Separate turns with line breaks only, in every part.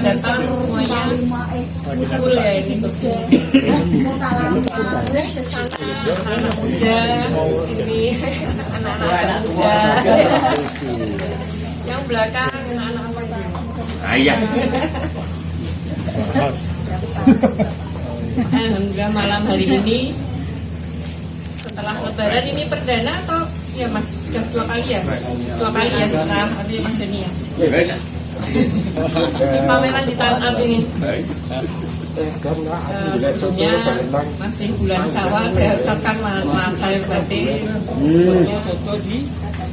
datang semuanya full ya ini kursinya. Anak muda sini, anak-anak muda. Yang belakang anak-anak apa?
Ayah.
Alhamdulillah malam hari ini setelah Lebaran ini perdana atau ya Mas sudah dua kali ya setelah hari Mas Deni ya. Di pameran di Tanat ini. Sebelumnya masih bulan Syawal, saya ucapkan maaf lahir batin.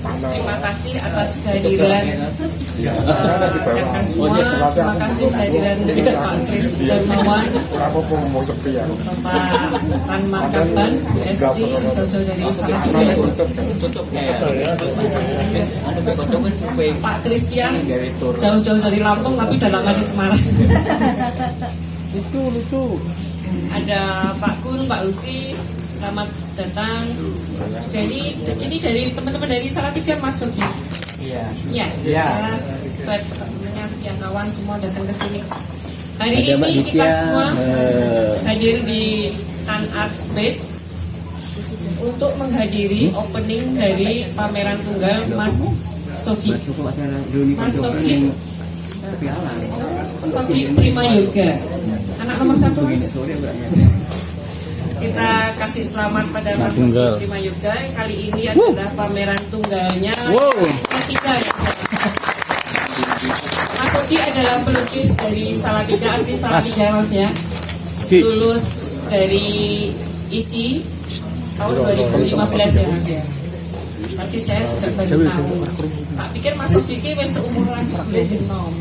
Terima kasih atas kehadiran rekan semua. Terima kasih kehadiran Pak Kris Darmawan, Bapak Tan Markaban, BSD, jauh-jauh dari Salatiga Ibu. Pak Christian, jauh-jauh dari Lampung tapi udah lama di Semarang. Lucu. Ada Pak Kun, Pak Usi, selamat datang. Jadi ini dari teman-teman dari Salatiga Mas Sogi. Iya. Buat teman-temannya sekian kawan semua datang ke sini. Hari ini kita semua hadir di Tan Art Space untuk menghadiri opening dari pameran tunggal Mas Sogi. Mas Sogi Prima Yoga. Anak nomor 1 Mas. Kita kasih selamat pada Mas Sogi Prima Yoga. Kali ini adalah pameran tunggalnya ketiga ya. Mas Sogi adalah pelukis dari Salatiga, asli Salatiga Mas ya. Lulus dari ISI tahun 2015 ya Mas ya. Berarti saya juga baru tahu. Tak pikir Mas Sogi ini wis seumuran belajar nom.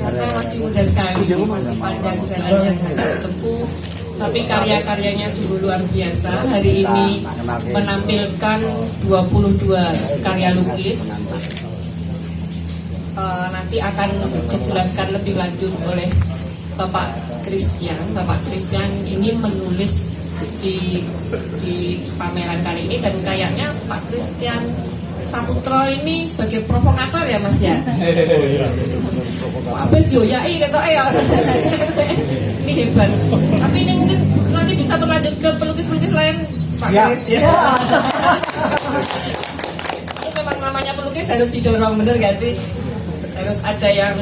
Ternyata masih muda sekali, masih panjang jalan yang harus ditempuh. Tapi karya-karyanya sungguh luar biasa. Hari ini menampilkan 22 karya lukis. Nanti akan dijelaskan lebih lanjut oleh Bapak Christian. Bapak Christian ini menulis di pameran kali ini, dan kayaknya Pak Christian Saputro ini sebagai provokator ya Mas ya. Abel dioyai kata ya. Ini hebat. Tapi ini mungkin nanti bisa berlanjut ke pelukis-pelukis lain Pak Chris ya. Ini memang namanya pelukis harus didorong, bener gak sih? Harus ada yang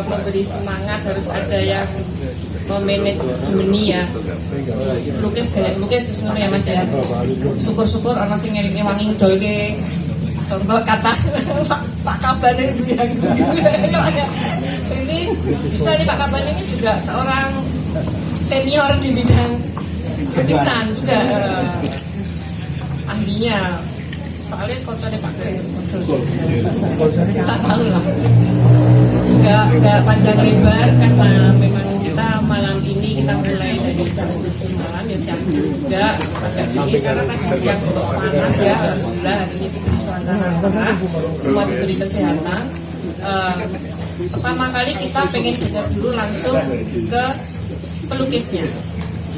memberi semangat, harus ada yang memanajemeni ya. Lukis gaya lukis sebenarnya ya Mas ya. Syukur-syukur ana sing ngewangi ngedolke. Contoh kata Pak Kaban itu yang ini bisa nih, Pak Kaban ini juga seorang senior di bidang lukisan juga, ahlinya. Soalnya kocornya Pak Kris kita tahu lah. Nggak panjang lebar karena memang kita malam ini kita mulai dari jam 7 malam ya, siang juga agak dingin karena tadi siang untuk panas ya. Alhamdulillah hari ini diberi suasana cerah, semua diberi kesehatan. Pertama kali kita pengen dengar dulu langsung ke pelukisnya.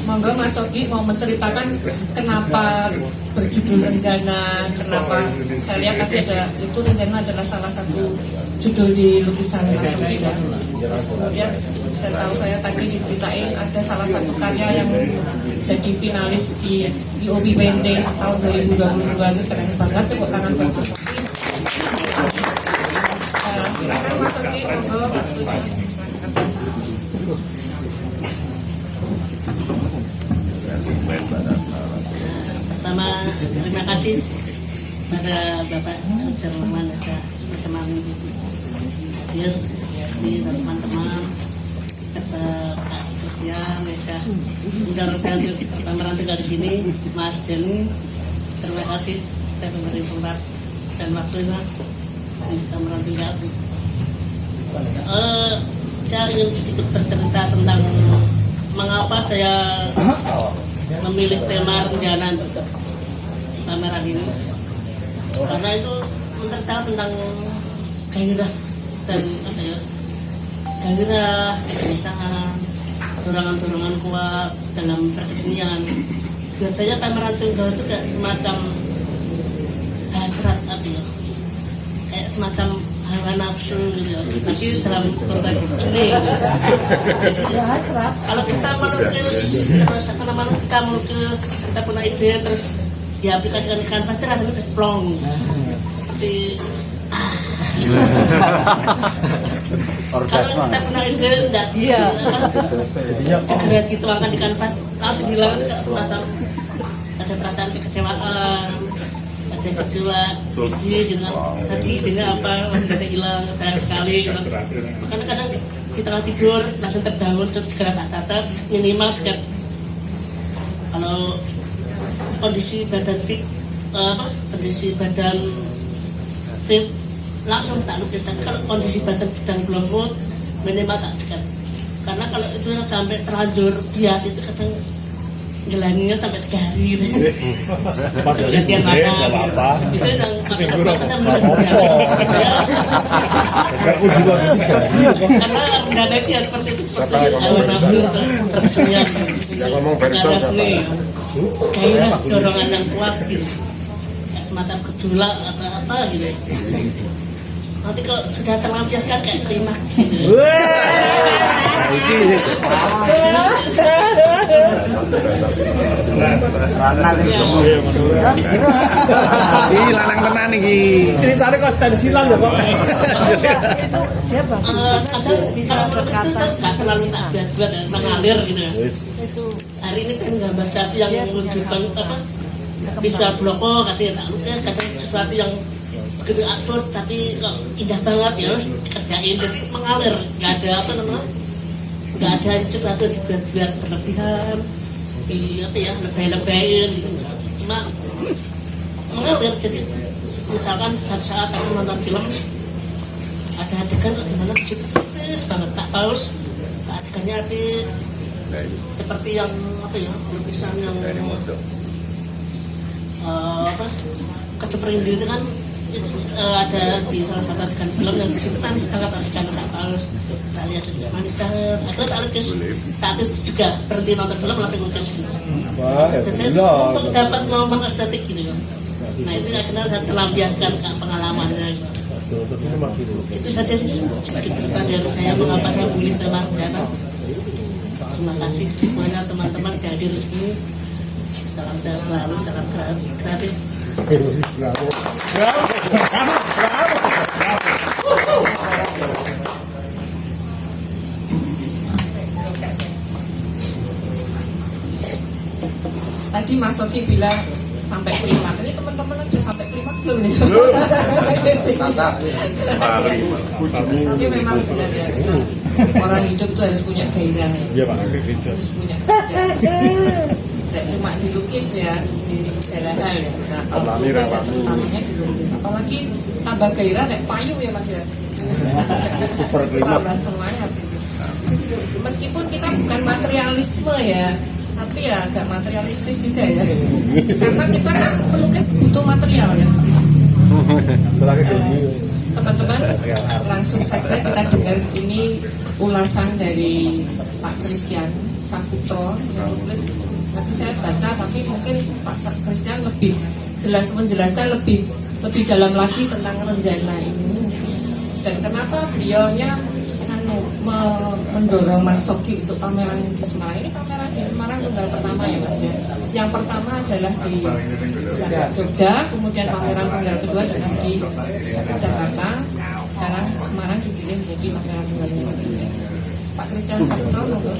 Monggo Mas Sogi mau menceritakan kenapa berjudul Renjana, kenapa saya lihat tadi ada itu Renjana adalah salah satu judul di lukisan Mas Sogi ya. Terus kemudian saya tadi diceritain ada salah satu karya yang jadi finalis di UOB Painting tahun 2022, itu keren banget, tepuk tangan buat Mas Sogi. Silakan Mas Sogi, monggo waktunya.
Pertama, terima kasih pada Bapak Darmawan, ada teman-teman hadir di teman-teman serta Pak Christian, mereka sudah hadir pameran tinggal di sini. Mas Deni, terima kasih sudah memberi tempat dan waktunya di pameran tinggal. Saya ingin sedikit bercerita tentang mengapa saya memilih tema Renjana untuk pameran ini, karena itu menceritakan tentang gairah dan apa ya, gairah, kegelisahan, dorongan-dorongan kuat dalam berkesenian. Biasanya pameran tunggal itu kayak semacam hasrat apa ya, kayak semacam hal hawa nafsu gitu. Tapi dalam konteks seni. Jadi kalau kita melukis terus kita melukis, kita punya ide terus diaplikasikan di kanvas itu rasanya terplong seperti kalau kita punya ide tidak segera dituangkan di kanvas langsung hilang itu semacam ada perasaan kekecewaan, ada kecewa gitu kan. Tadi idenya apa, idenya hilang, sayang sekali gitu. Makanya kadang di tengah tidur langsung terbangun terus segera tak catat minimal segera kalau kondisi badan fit kondisi badan fit langsung tak lukis. Tapi kalau kondisi badan sedang belum mood minimal tak sekat. Karena kalau itu sampai terlanjur bias itu kadang ngelaninya sampai 3 hari gitu. Latihan mana itu yang maka saya karena dana itu yang seperti itu seperti hawa nafsu untuk persendian karena seni gairah dorongan yang kuat gitu semacam gejolak atau apa gitu. Nanti kalau sudah terlampiaskan kayak klimaks gitu.
Ih, lanang tenan iki.
Ceritanya kok stand silang ya, Pak?
Itu dia bagus.
Kadang kalau melukis itu nggak terlalu tak buat dan mengalir gitu ya.
Itu
Hari ini kan gambar sesuatu yang menunjukkan apa bisa bloko katanya tak lukis, kadang sesuatu yang begitu absurd tapi kok indah banget ya harus dikerjain, jadi mengalir, nggak ada apa namanya, nggak ada sesuatu yang dibuat-buat berlebihan, di apa ya lebay-lebayin gitu, cuma mengalir. Jadi misalkan suatu saat aku nonton film ada adegan di mana di situ kritis banget, tak paus, tak adegannya seperti yang apa ya lukisan yang apa Keceprindi itu kan itu, ada di salah satu adegan film yang di situ kan sangat adegan tak halus, tak lihat manis banget. Akhirnya tak lukis saat itu juga berhenti nonton film langsung lukis gitu. Jadi itu untuk dapat momen estetik gitu kan. Nah itu akhirnya saya terlampiaskan ke pengalamannya gitu. Itu saja sih sedikit cerita dari saya mengapa saya memilih tema bencana. Terima kasih semuanya teman-teman hadir di sini. Salam sehat selalu, salam kreatif.
Bravo.
tadi Mas Oki bilang sampai klimaks. Ini teman-teman udah sampai klimaks belum nih? Tapi memang benar ya, kita orang hidup tuh harus punya gairah.
Iya, Pak.
Harus punya gairah. Tidak cuma dilukis ya, di segala hal ya. Nah, kalau lukis ya terutamanya dilukis. Apalagi tambah gairah kayak payung ya Mas ya.
Super klimaks.
Tambah semangat itu. Meskipun kita bukan materialisme ya, tapi ya agak materialistis juga ya. Karena kita kan pelukis butuh material ya. Teman-teman, langsung saja kita dengar ini ulasan dari Pak Christian Saputra yang tulis. Nanti saya baca, tapi mungkin Pak Christian lebih jelas menjelaskan lebih dalam lagi tentang rencana ini. Dan kenapa beliaunya mendorong Mas Soki untuk pameran di Semarang. Ini pameran di Semarang tunggal pertama ya Mas ya. Yang pertama adalah di Jogja, kemudian pameran tunggal kedua adalah di Jakarta. Sekarang Semarang dipilih menjadi pameran tunggalnya ketiga. Pak Christian Saputra, monggo.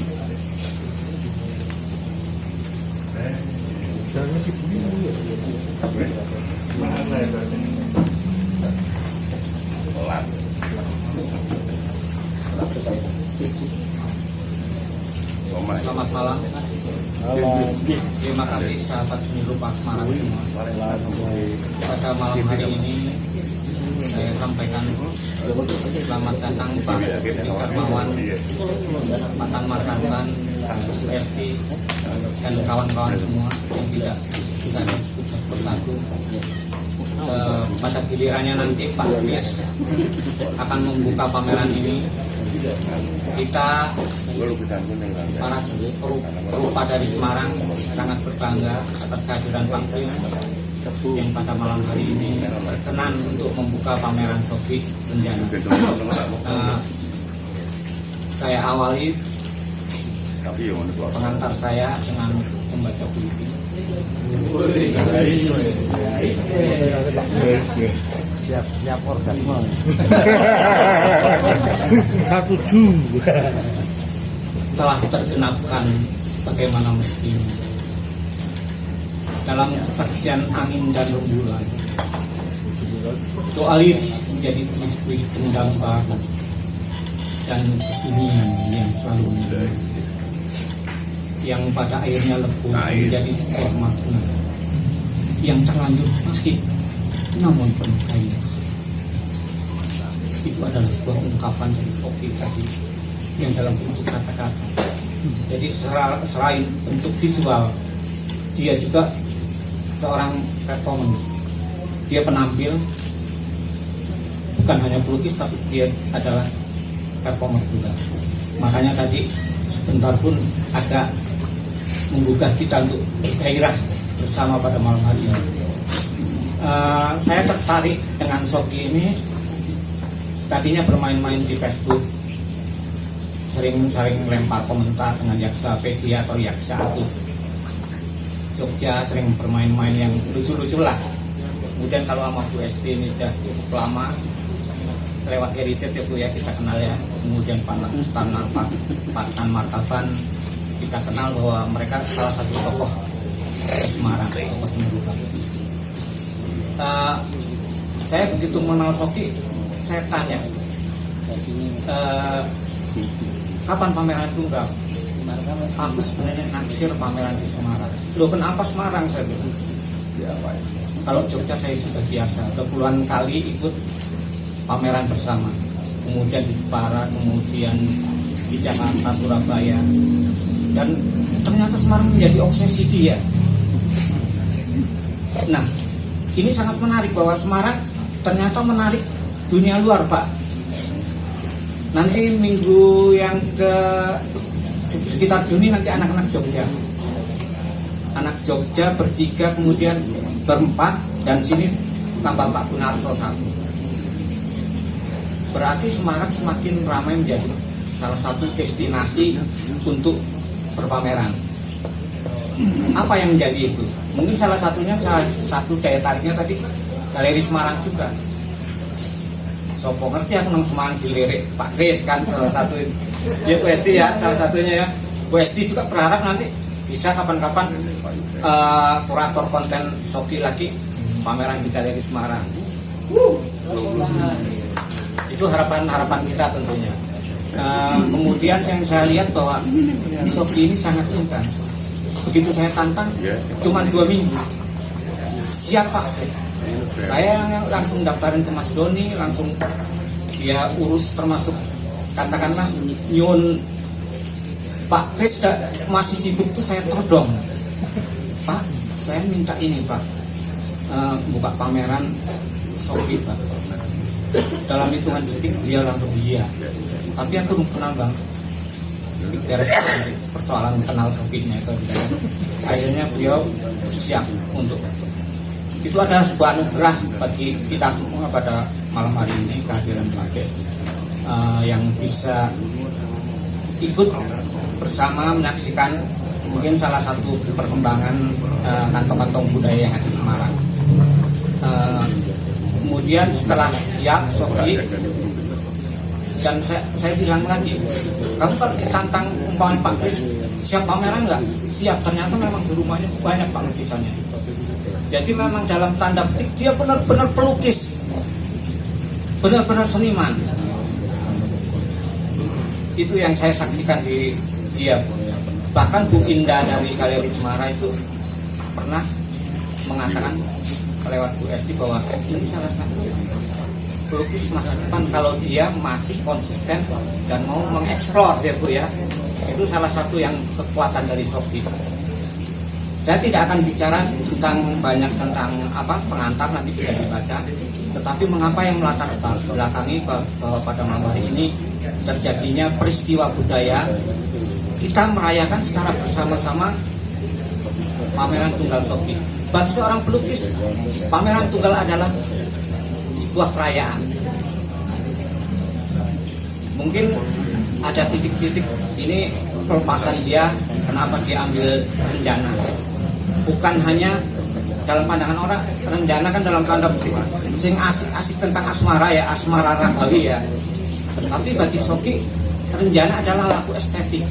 Selamat malam. Terima kasih sahabat seni rupa Semarang semua. Pada malam hari ini saya sampaikan selamat datang Pak Rizky Mawan, Pak Tanmar Kantan, Esti, dan kawan-kawan semua yang tidak bisa saya sebut satu persatu. Pada gilirannya nanti Pak Kris akan membuka pameran ini. Kita para perupa dari Semarang sangat berbangga atas kehadiran Pak Kris yang pada malam hari ini berkenan untuk membuka pameran Sofi Renjana. Saya awali pengantar saya dengan membaca puisi.
Siap orgasme.
Satu ju.
Telah tergenapkan sebagaimana mestinya dalam kesaksian angin dan rembulan. Doa lirih menjadi tuih-tuih dendam baru dan kesenian yang selalu menjadi, yang pada akhirnya lebur menjadi sebuah makna yang terlanjur pahit namun penuh gairah. Itu adalah sebuah ungkapan dari Sofi tadi yang dalam bentuk kata-kata. Jadi selain bentuk visual, dia juga seorang performer. Dia penampil, bukan hanya pelukis, tapi dia adalah performer juga. Makanya tadi sebentar pun agak menggugah kita untuk bergairah bersama pada malam hari ini. Saya tertarik dengan Sofi ini. Tadinya bermain-main di Facebook, sering lempar komentar dengan Yaksa Peggy atau Yaksa Agus Jogja, sering bermain-main yang lucu-lucu lah. Kemudian kalau sama Bu SD ini sudah cukup lama, lewat heritage ya Bu ya, kita kenal ya. Kemudian Patan Martaban, kita kenal bahwa mereka salah satu tokoh Semarang, tokoh Semarang. Saya begitu mengenal Sofi, saya tanya, kapan pameran tunggal? Aku sebenarnya naksir pameran di Semarang. Loh, kenapa Semarang? Saya bilang, kalau Jogja saya sudah biasa, puluhan kali ikut pameran bersama. Kemudian di Jepara, kemudian di Jakarta, Surabaya, dan ternyata Semarang menjadi obsesi dia. Nah, ini sangat menarik bahwa Semarang ternyata menarik dunia luar, Pak. Nanti minggu yang ke sekitar Juni nanti anak-anak Jogja, anak Jogja bertiga, kemudian berempat, dan sini tambah Pak Gunarso satu. Berarti Semarang semakin ramai menjadi salah satu destinasi untuk berpameran. Apa yang menjadi itu? Mungkin salah satu daya tariknya tadi Galeri Semarang juga. Sopo ngerti aku nang Semarang dilirik Pak Kris kan salah satu. Ya Bu Esti ya salah satunya ya. Bu Esti juga berharap nanti bisa kapan-kapan kurator konten Sofi lagi pameran di Galeri Semarang. Itu harapan kita tentunya. Kemudian yang saya lihat bahwa Sofi ini sangat intens. Begitu saya tantang, cuma 2 minggu. Siap Pak saya langsung daftarin ke Mas Doni, langsung dia urus, termasuk katakanlah nyun Pak Kris masih sibuk tuh saya todong, Pak saya minta ini Pak, buka pameran Sofi Pak. Dalam hitungan detik dia langsung iya, tapi aku belum kenal Bang, beres persoalan kenal Sofinya itu. Akhirnya beliau siap untuk itu. Adalah sebuah anugerah bagi kita semua pada malam hari ini, kehadiran Pak Kris yang bisa ikut bersama menyaksikan mungkin salah satu perkembangan kantong-kantong budaya yang ada di Semarang. Kemudian setelah siap Sofi, dan saya bilang lagi, kamu kalau ditantang umpamanya Pak Kris siap pameran nggak? Siap. Ternyata memang di rumahnya banyak Pak lukisannya. Jadi memang dalam tanda petik dia benar-benar pelukis, benar-benar seniman. Itu yang saya saksikan di dia. Bahkan Bu Indah dari Galeri Cemara itu pernah mengatakan lewat Bu Esti bahwa ini salah satu pelukis masa depan kalau dia masih konsisten dan mau mengeksplor ya Bu ya. Itu salah satu yang kekuatan dari Sofi. Saya tidak akan bicara banyak tentang apa pengantar, nanti bisa dibaca. Tetapi mengapa yang melatar belakangi bahwa pada malam hari ini terjadinya peristiwa budaya, kita merayakan secara bersama-sama pameran Tunggal Sofi. Bagi seorang pelukis, pameran tunggal adalah sebuah perayaan. Mungkin ada titik-titik ini pelepasan dia, kenapa dia ambil Renjana. Bukan hanya dalam pandangan orang, Renjana kan dalam tanda petik sing asik-asik tentang asmara ya, asmara ragawi ya. Tapi bagi Soki, Renjana adalah laku estetik.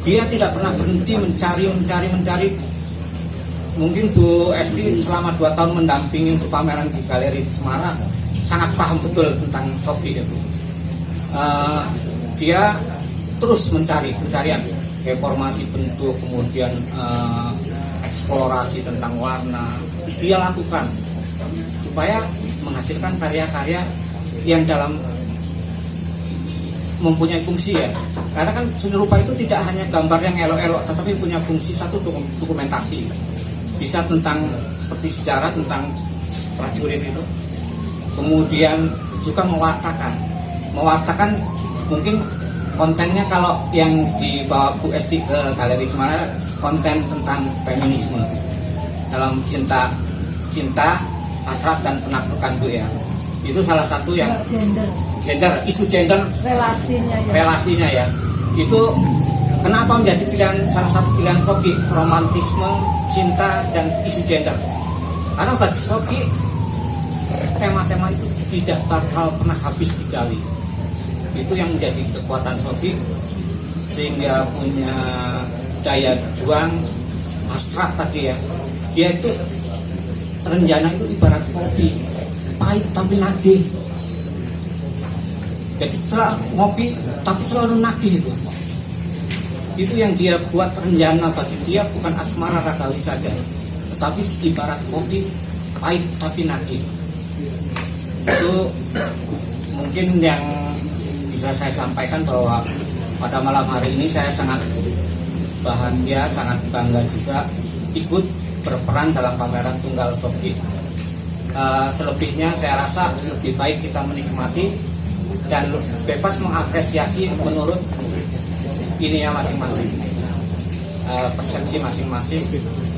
Dia tidak pernah berhenti mencari. Mungkin Bu Esti selama 2 tahun mendampingi untuk pameran di Galeri Semarang, sangat paham betul tentang Soki itu. Dia terus pencarian reformasi bentuk, kemudian eksplorasi tentang warna, dia lakukan supaya menghasilkan karya-karya yang dalam mempunyai fungsi ya. Karena kan seni rupa itu tidak hanya gambar yang elok-elok, tetapi punya fungsi satu dokumentasi. Bisa tentang seperti sejarah tentang prajurit itu. Kemudian juga mewartakan mungkin kontennya kalau yang dibawa Bu Esti ke Galeri Semarang konten tentang feminisme dalam cinta, hasrat dan penaklukan Bu ya. Itu salah satu yang isu gender relasinya ya. Itu kenapa menjadi salah satu pilihan Soki, romantisme, cinta dan isu gender. Karena bagi Soki tema-tema itu tidak bakal pernah habis digali. Itu yang menjadi kekuatan Soki, sehingga punya daya juang, hasrat tadi ya. Dia itu Renjana itu ibarat kopi, pahit tapi nagih. Jadi setelah ngopi tapi selalu nagih itu. Itu yang dia buat Renjana. Bagi dia bukan asmara ragawi saja, tetapi ibarat kopi, pahit tapi nagih. Itu mungkin yang bisa saya sampaikan, bahwa pada malam hari ini saya sangat bahagia, sangat bangga juga ikut berperan dalam pameran tunggal Soki. Selebihnya saya rasa lebih baik kita menikmati dan bebas mengapresiasi menurut ininya masing-masing, persepsi masing-masing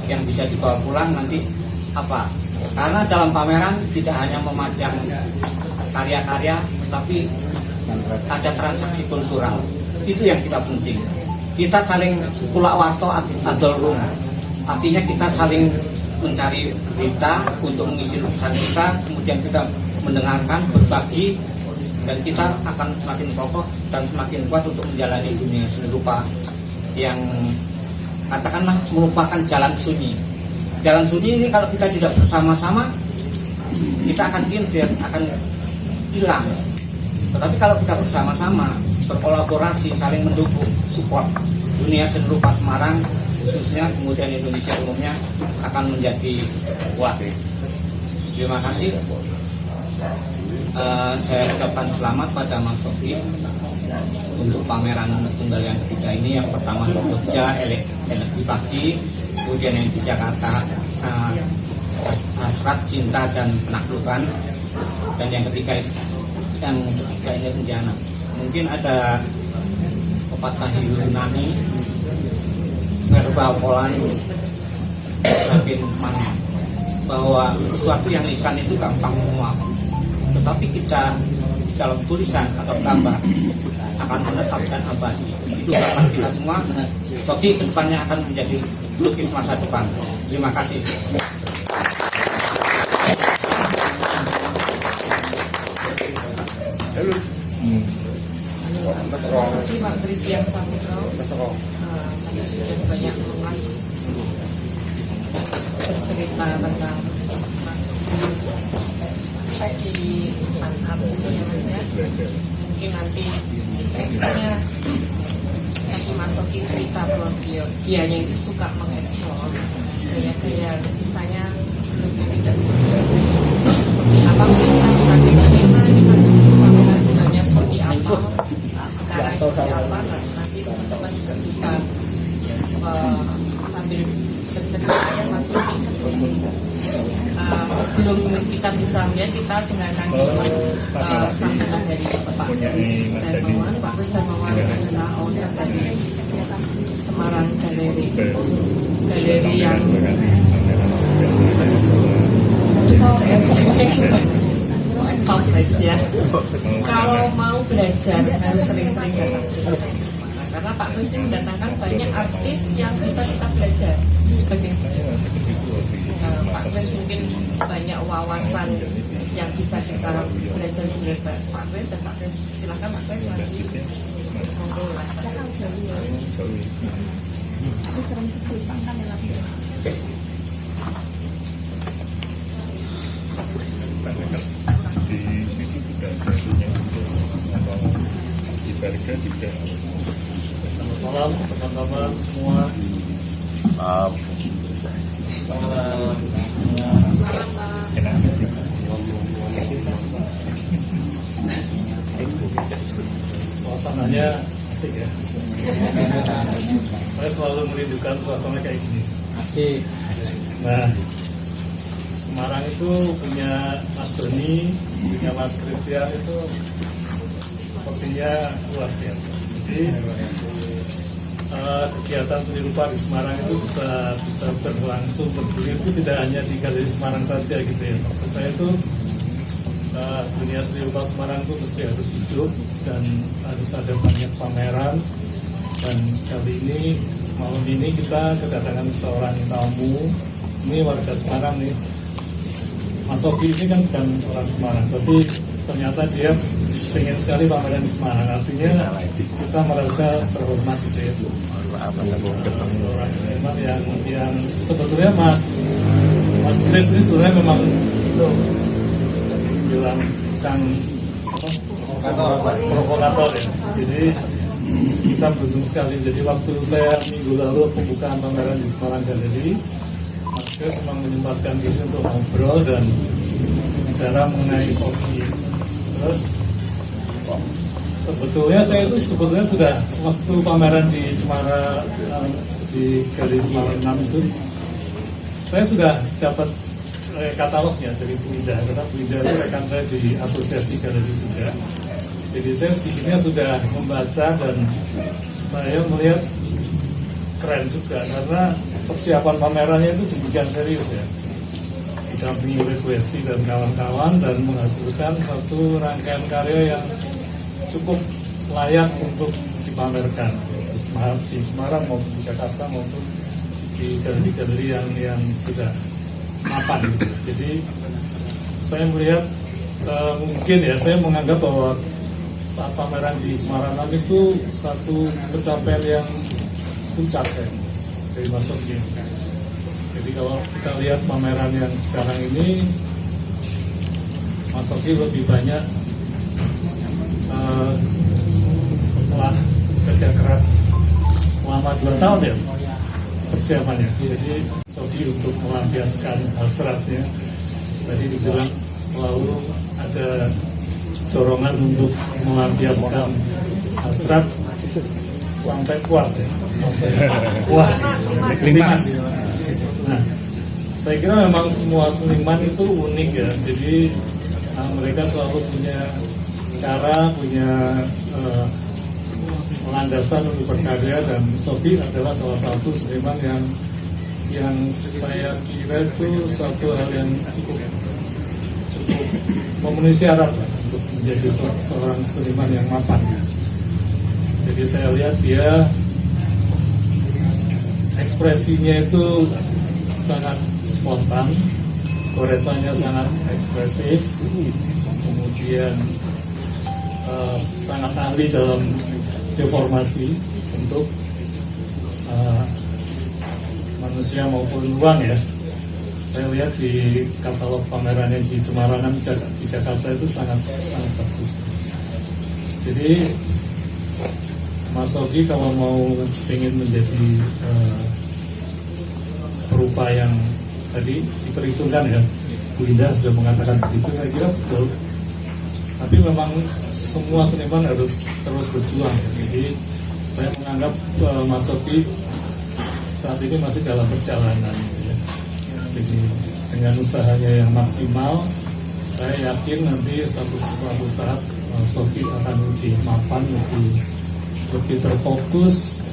yang bisa dibawa pulang nanti apa. Karena dalam pameran tidak hanya memajang karya-karya, tetapi ada transaksi kultural. Itu yang kita penting. Kita saling kulak warto adol rum. Artinya kita saling mencari berita untuk mengisi lukisan kita, kemudian kita mendengarkan, berbagi, dan kita akan semakin kokoh dan semakin kuat untuk menjalani dunia seni rupa yang katakanlah merupakan jalan sunyi. Jalan sunyi ini kalau kita tidak bersama-sama, kita akan hilang. Tetapi kalau kita bersama-sama, berkolaborasi, saling mendukung, support, dunia seni rupa Semarang khususnya, kemudian Indonesia umumnya akan menjadi kuat. Terima kasih. Saya ucapkan selamat pada Mas Soki untuk pameran tunggal yang ketiga ini. Yang pertama di Jogja, Elektri Pagi, kemudian yang di Jakarta, Hasrat, Cinta dan Penaklukan, dan yang ketiga ini Renjana. Mungkin ada pepatah Yunani, verba polan rapin manen, bahwa sesuatu yang lisan itu gampang menguap, tetapi kita dalam tulisan atau gambar akan menetap dan abadi. Itu harapan kita semua. Soki kedepannya akan menjadi lukis masa depan. Terima kasih.
Terima kasih Pak Christian Saputro. Tadi sudah banyak mengulas bercerita tentang masuk di art ini ya Mas ya. Mungkin nanti nextnya nanti masukin cerita bahwa dianya itu suka mengeksplor gaya-gaya lukisannya sebelumnya tidak seperti apa, kita bisa kita pameran seperti apa, sekarang seperti apa. Nanti teman-teman juga bisa sambil bercerita ya Mas Uki. Sebelum kita bisa melihat, kita dengarkan sambutan dari Pak Kris Darmawan. Pak Kris Darmawan adalah owner dari Semarang Galeri yang Saya Pak Kris ya. Kalau mau belajar harus sering-sering datang ke Semarang, karena Pak Kris ini mendatangkan banyak artis yang bisa kita belajar sebagai senior. Pak Kris mungkin banyak wawasan yang bisa kita belajar dari Pak Kris, dan Pak Kris silakan Pak Kris nanti ngobrol lah.
Selamat malam teman-teman semua. Suasananya asik ya. Saya selalu merindukan suasana kayak gini.
Asik.
Nah, Semarang itu punya Mas Doni, punya Mas Christian itu sepertinya luar biasa. Jadi kegiatan seni rupa di Semarang itu bisa berlangsung bergulir itu tidak hanya di Galeri Semarang saja gitu ya. Maksud saya itu dunia seni rupa Semarang itu mesti harus hidup dan harus ada banyak pameran. Dan kali ini malam ini kita kedatangan seorang tamu, ini warga Semarang nih. Mas Ogi ini kan bukan orang Semarang, tapi ternyata dia pengen sekali pameran di Semarang. Artinya kita merasa terhormat gitu ya. Seorang seniman yang sebetulnya Mas Kris ini sebenarnya memang bilang tukang provokator ya. Jadi kita beruntung sekali. Jadi waktu saya minggu lalu pembukaan pameran di Semarang Galeri, Mas Kris memang menyempatkan diri untuk ngobrol dan bicara mengenai Sogi. Terus sebetulnya saya itu sudah waktu pameran di Cemara di Galeri Semarang 6 itu saya sudah dapat katalognya dari Bu Indah, karena Bu Indah itu rekan saya di asosiasi galeri juga. Jadi saya sedikitnya sudah membaca dan saya melihat keren juga karena persiapan pamerannya itu demikian serius ya. Didampingi oleh Bu Esti dan kawan-kawan dan menghasilkan satu rangkaian karya yang cukup layak untuk dipamerkan di Semarang maupun di Jakarta maupun di galeri-galeri yang sudah mapan. Jadi saya melihat mungkin ya saya menganggap bahwa saat pameran di Semarang itu satu pencapaian yang puncak ya, dari Mas Ogi. Jadi kalau kita lihat pameran yang sekarang ini, Mas Ogi lebih banyak setelah kerja keras selama 2 tahun ya persiapannya. Jadi Sogi untuk melampiaskan hasratnya, tadi dibilang selalu ada dorongan untuk melampiaskan hasrat sampai puas ya. Wah, klimaks. Nah, saya kira memang semua seniman itu unik ya. Jadi mereka selalu punya cara, punya landasan untuk berkarya, dan Sogi adalah salah satu seniman yang saya kira itu suatu hal yang cukup memenuhi syarat lah untuk menjadi seorang seniman yang mapan. Jadi saya lihat dia ekspresinya itu sangat spontan, goresannya sangat ekspresif, kemudian sangat ahli dalam deformasi untuk manusia maupun uang ya. Saya lihat di katalog pamerannya di Cemara di Jakarta itu sangat bagus. Jadi Mas Ogi kalau mau ingin menjadi perupa yang tadi diperhitungkan ya, Bu Indah sudah mengatakan begitu, saya kira betul. Tapi memang semua seniman harus terus berjuang ya. Jadi saya menganggap Mas Ogi saat ini masih dalam perjalanan ya. Jadi dengan usahanya yang maksimal, saya yakin nanti suatu saat Sogi akan lebih mapan, lebih terfokus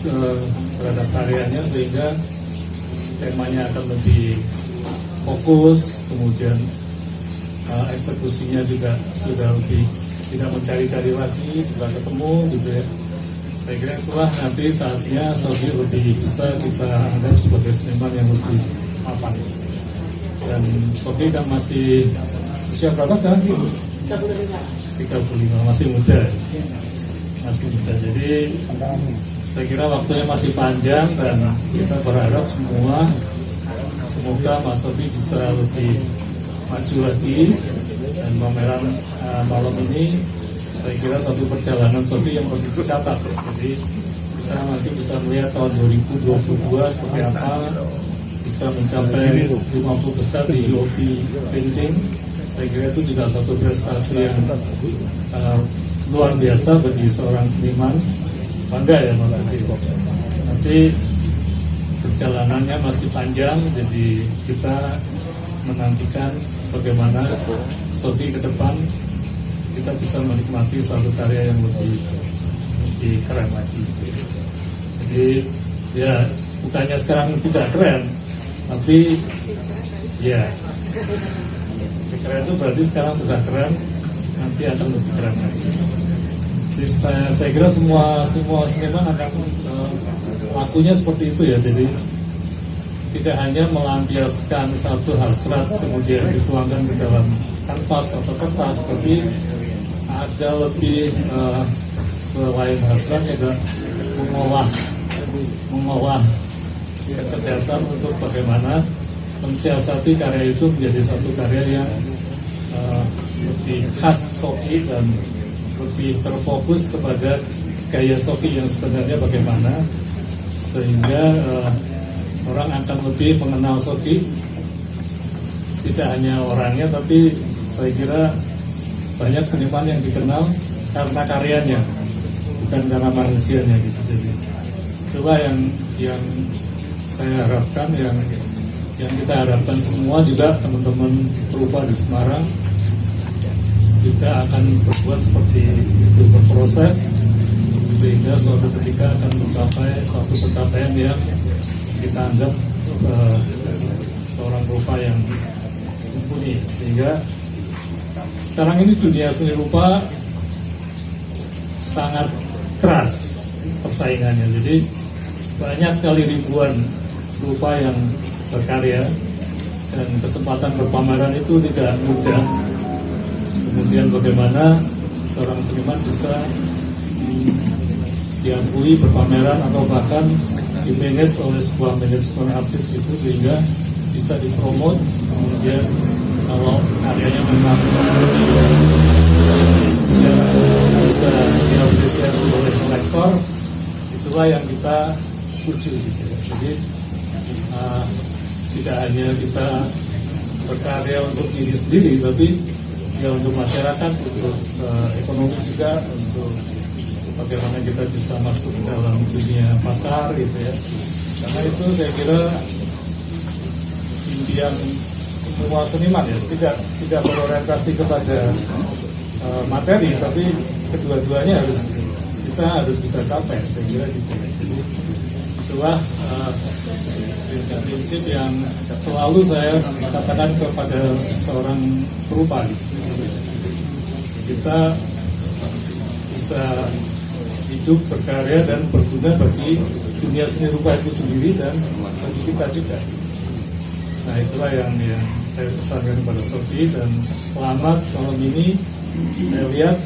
terhadap karyanya, sehingga temanya akan lebih fokus, kemudian eksekusinya juga sudah lebih tidak mencari-cari lagi, sudah ketemu gitu ya. Saya kira itulah nanti saatnya Sophie lebih bisa kita anggap sebagai seniman yang lebih mapan. Dan Sophie kan masih usia berapa sekarang? 35, masih muda. Masih muda. Jadi saya kira waktunya masih panjang dan kita berharap semua semoga Mas Sophie bisa lebih maju lagi, dan pameran malam ini saya kira satu perjalanan Sophie yang perlu dicatat. Jadi kita nanti bisa melihat tahun 2022 seperti apa, bisa mencapai 50 besar di UOB painting. Saya kira itu juga satu prestasi yang luar biasa bagi seorang seniman. Bangga ya Mas Sophie. Nanti perjalanannya masih panjang, jadi kita menantikan bagaimana Sophie ke depan kita bisa menikmati satu karya yang lebih keren lagi. Jadi ya bukannya sekarang tidak keren, tapi ya keren itu berarti sekarang sudah keren, nanti akan lebih keren lagi. Jadi saya kira semua seniman akan lakunya seperti itu ya. Jadi tidak hanya melampiaskan satu hasrat kemudian dituangkan ke dalam kanvas atau kertas, tapi ada lebih selain hasrat juga mengolah kecerdasan untuk bagaimana mensiasati karya itu menjadi satu karya yang lebih khas Sophie dan lebih terfokus kepada gaya Sophie yang sebenarnya bagaimana, sehingga orang akan lebih mengenal Sophie, tidak hanya orangnya tapi saya kira banyak seniman yang dikenal karena karyanya, bukan karena manusianya gitu. Jadi itulah yang saya harapkan, yang kita harapkan semua juga teman-teman perupa di Semarang juga akan berbuat seperti itu, berproses sehingga suatu ketika akan mencapai suatu pencapaian yang kita anggap seorang perupa yang mumpuni. Sehingga sekarang ini dunia seni rupa sangat keras persaingannya, jadi banyak sekali ribuan perupa yang berkarya dan kesempatan berpameran itu tidak mudah. Kemudian bagaimana seorang seniman bisa diakui berpameran atau bahkan dimanage oleh sebuah manajemen artis itu sehingga bisa dipromot, kemudian kalau karyanya memang bisa diapresiasi oleh kolektor, itulah yang kita tuju gitu ya. Jadi tidak hanya kita berkarya untuk diri sendiri, tapi ya untuk masyarakat, untuk ekonomi juga, untuk bagaimana kita bisa masuk dalam dunia pasar gitu ya. Karena itu saya kira impian semua seniman ya, tidak berorientasi kepada materi, tapi kedua-duanya kita harus bisa capai, saya kira gitu. Jadi itulah prinsip-prinsip yang selalu saya katakan kepada seorang perupa gitu. Kita bisa hidup, berkarya dan berguna bagi dunia seni rupa itu sendiri dan bagi kita juga. Nah itulah yang saya pesankan kepada Sophie, dan selamat malam ini. Saya lihat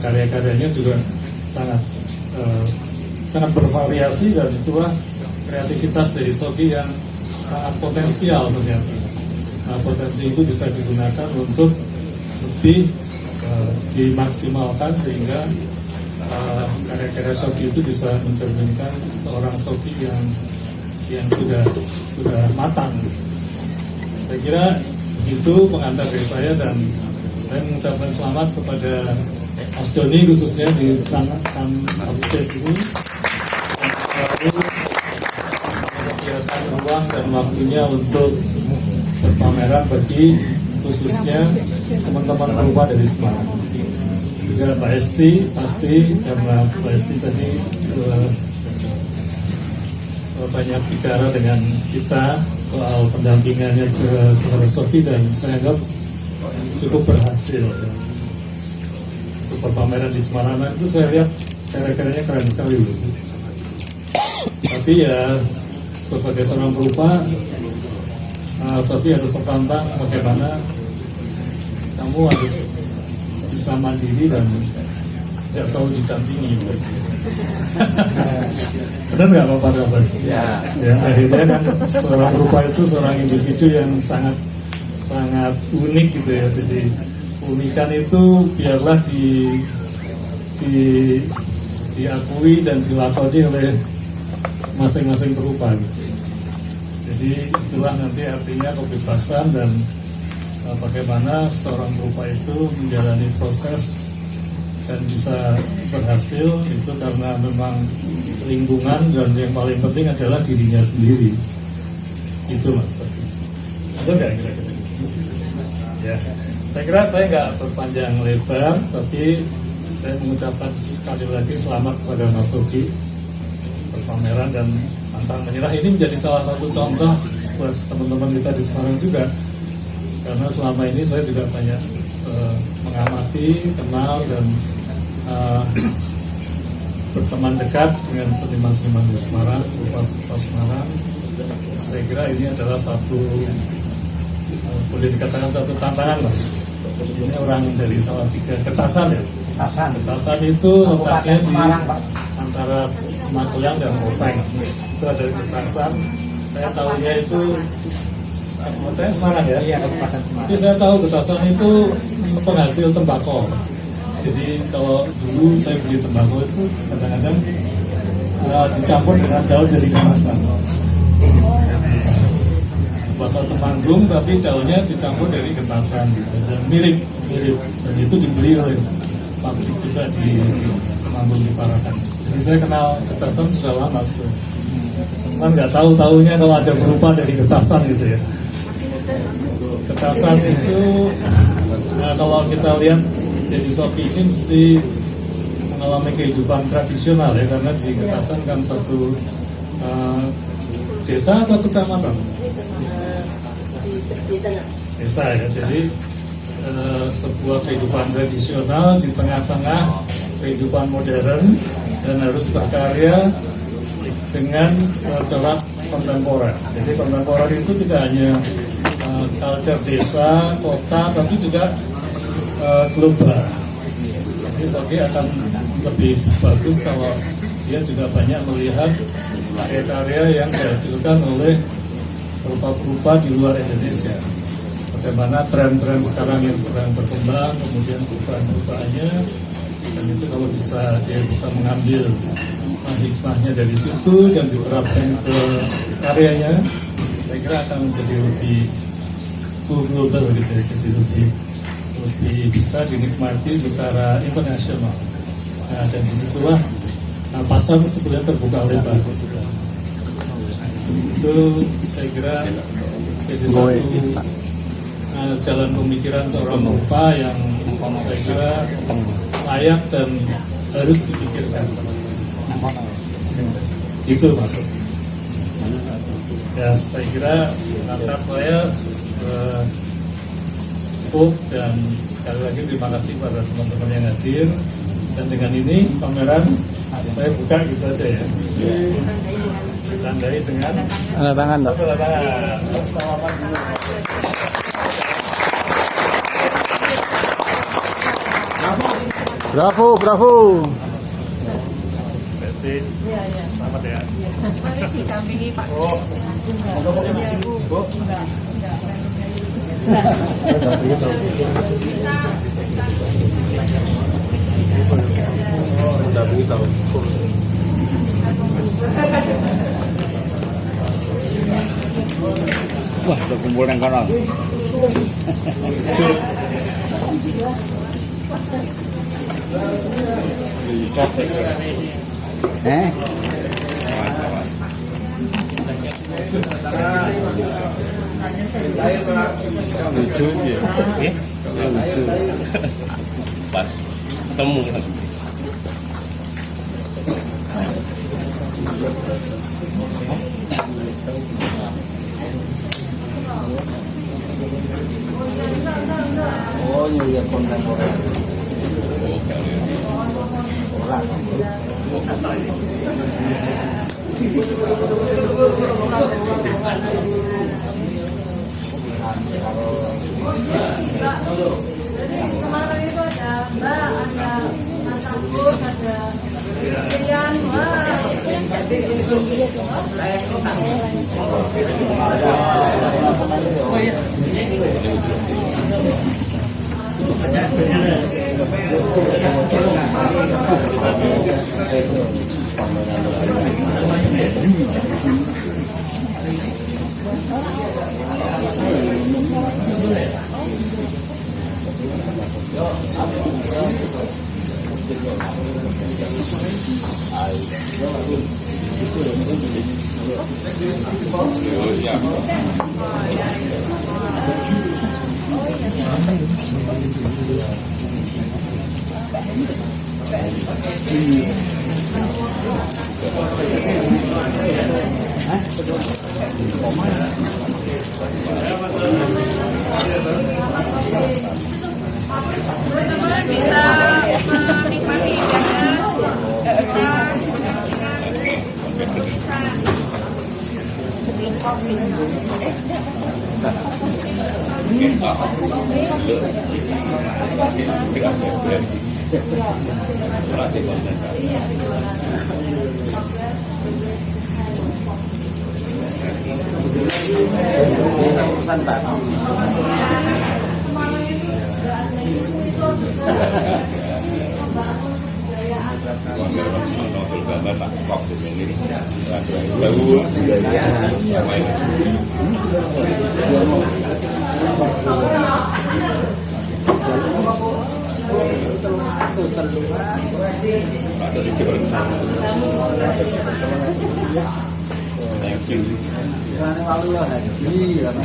karya-karyanya juga sangat bervariasi, dan itulah kreativitas dari Sophie yang sangat potensial ternyata. Nah, potensi itu bisa digunakan untuk lebih dimaksimalkan sehingga karya-karya Sophie itu bisa mencerminkan seorang Sophie yang sudah matang. Saya kira itu pengantar dari saya, dan saya mengucapkan selamat kepada Mas Doni khususnya di tangan Upspace ini selalu menyediakan ruang dan waktunya untuk berpameran bagi khususnya teman-teman perupa dari Semarang. Juga Mbak Esti, pasti karena Mbak Esti tadi banyak bicara dengan kita soal pendampingannya kepada Sophie, dan saya anggap cukup berhasil. Untuk pameran di Semarang itu saya lihat karya-karyanya keren sekali. Tapi ya sebagai seorang perupa, Sophie harus tertantang bagaimana kamu harus bisa mandiri dan tidak selalu didampingi. Benar nggak Pak Rabar? Ya. Akhirnya kan seorang perupa itu seorang individu yang sangat unik gitu ya. Jadi keunikan itu biarlah diakui dan dilakoni oleh masing-masing perupa gitu. Jadi itulah nanti artinya kebebasan dan bagaimana seorang perupa itu menjalani proses dan bisa berhasil itu karena memang lingkungan, dan yang paling penting adalah dirinya sendiri. Itu Mas. Itu enggak kira-kira? Ya, saya kira saya nggak berpanjang lebar, tapi saya mengucapkan sekali lagi selamat kepada Mas Sophie berpameran dan pantang menyerah. Ini menjadi salah satu contoh buat teman-teman kita di Semarang juga, karena selama ini saya juga banyak mengamati, kenal dan berteman dekat dengan seniman-seniman di Semarang, Rupa Semarang. Saya kira ini adalah satu, boleh dikatakan satu tantangan lah. Ini orang dari Salatiga, Getasan ya. Getasan itu letaknya di antara Magelang dan Kopeng. Itu ada Getasan. Saya tahunya itu kotanya Semarang ya. Iya, Kabupaten Semarang. Tapi saya tahu Getasan itu penghasil tembakau. Jadi kalau dulu saya beli tembakau itu kadang-kadang dicampur dengan daun dari Getasan. Tembakau Temanggung tapi daunnya dicampur dari Getasan gitu. Dan mirip, dan itu dibeli oleh pabrik juga di Temanggung di Parakan. Jadi saya kenal Getasan sudah lama sudah. Cuman nggak tahu-tahunya kalau ada berupa dari Getasan gitu ya. Getasan itu kalau kita lihat, jadi Sophie ini mesti mengalami kehidupan tradisional ya, karena di Getasan kan satu desa atau kecamatan? Desa ya, jadi sebuah kehidupan tradisional di tengah-tengah kehidupan modern, dan harus berkarya dengan corak kontemporer. Jadi kontemporer itu tidak hanya culture desa, kota, tapi juga global. Jadi Sophie akan lebih bagus kalau dia juga banyak melihat karya-karya yang dihasilkan oleh perupa-perupa di luar Indonesia. Bagaimana tren-tren sekarang yang sedang berkembang, kemudian perubahan-perubahannya, dan itu kalau dia bisa mengambil hikmahnya dari situ dan diterapkan ke karyanya, saya kira akan menjadi lebih global gitu ya, jadi lebih bisa dinikmati secara internasional. Nah, dan disitulah pasar sebetulnya terbuka lebar. Itu saya kira jadi satu jalan pemikiran seorang perupa yang saya kira layak dan harus dipikirkan. Itu maksud. Ya, saya kira langkah saya cukup, dan sekali lagi terima kasih pada teman-teman yang hadir. Dan dengan ini pameran saya buka gitu aja ya. Tandai dengan
Tanda tangan dok.
tanda tangan. Selamat dulu.
Bravo.
Pasti. Selamat ya.
Mari ditampingi Pak.
Oh.
Wah, udah kumpul yang kono.
Lucu ya. Lucu. Pas ketemu kan.
Oh, New Year kontemporer.
Kemarin itu ada Mbak, ada Mas Agus, ada Rian, wah.
Teman-teman bisa menikmati indah sebelum COVID.
Urusan baru.
Thank you.
Karena lalu ya haji karena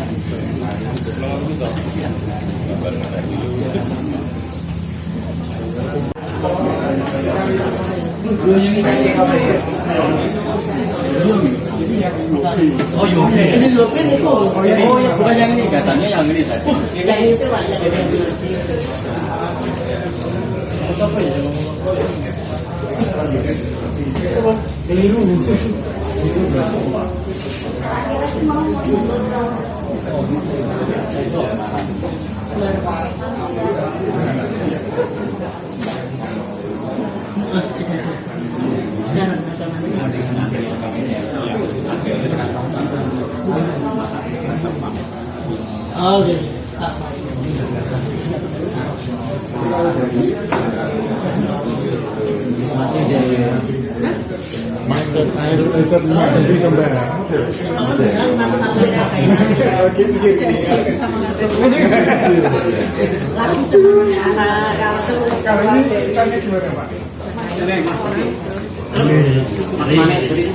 Oh ini lupin itu. Oh ya bukan yang ini, katanya yang ini tadi. Yang itu lah yang oh gitu.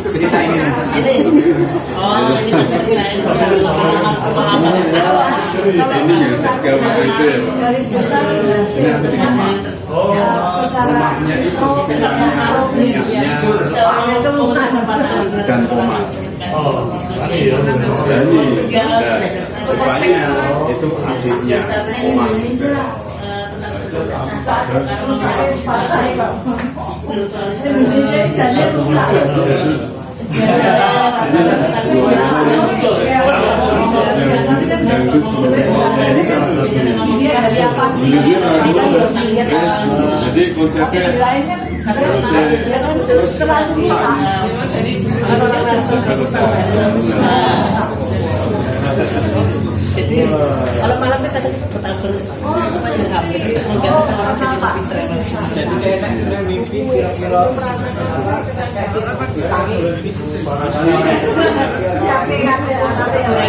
Cerita ini.
Oh ini
Ini yang saya itu ya, Pak.
Garis besar
Rumahnya itu minyaknya dan koma.
Oh, ini ya.
Jadi, rupanya itu adiknya koma juga. Jadi konsepnya
jadi kalau malam kan kata petasan apa yang kami mungkin orang jadi pinter
Jadi kayak mimpi kira-kira
siapa yang